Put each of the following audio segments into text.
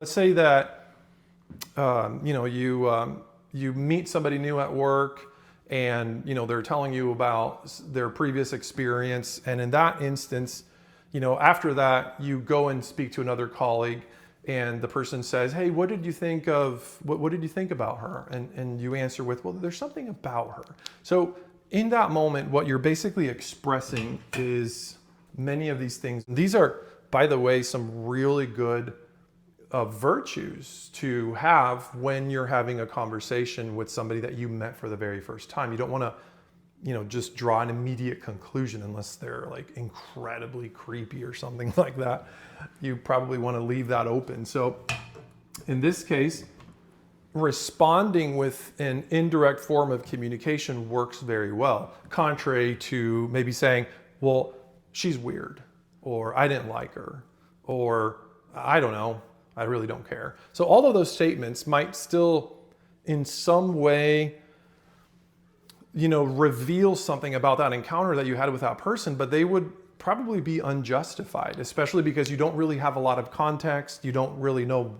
Let's say that you meet somebody new at work, and they're telling you about their previous experience, and in that instance, after that you go and speak to another colleague, and the person says, "Hey, what did you think about her?" And you answer with, "Well, there's something about her." So in that moment, what you're basically expressing is many of these things. These are, by the way, some really good virtues to have when you're having a conversation with somebody that you met for the very first time. You don't want to, just draw an immediate conclusion unless they're like incredibly creepy or something like that. You probably want to leave that open. So in this case, responding with an indirect form of communication works very well, contrary to maybe saying, "Well, she's weird," or "I didn't like her," or "I don't know, I really don't care." So all of those statements might still in some way, reveal something about that encounter that you had with that person, but they would probably be unjustified, especially because you don't really have a lot of context. You don't really know,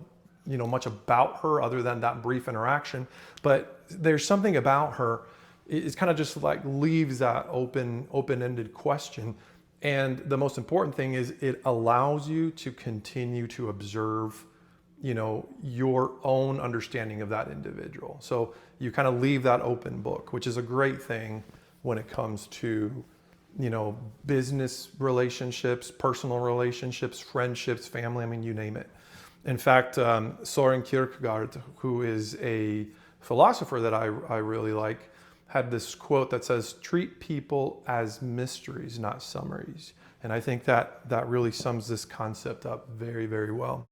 much about her other than that brief interaction, but there's something about her. It's kind of just like leaves that open-ended question. And the most important thing is it allows you to continue to observe, your own understanding of that individual. So you kind of leave that open book, which is a great thing when it comes to, business relationships, personal relationships, friendships, family, I mean, you name it. In fact, Soren Kierkegaard, who is a philosopher that I really like, had this quote that says, "Treat people as mysteries, not summaries." And I think that really sums this concept up very, very well.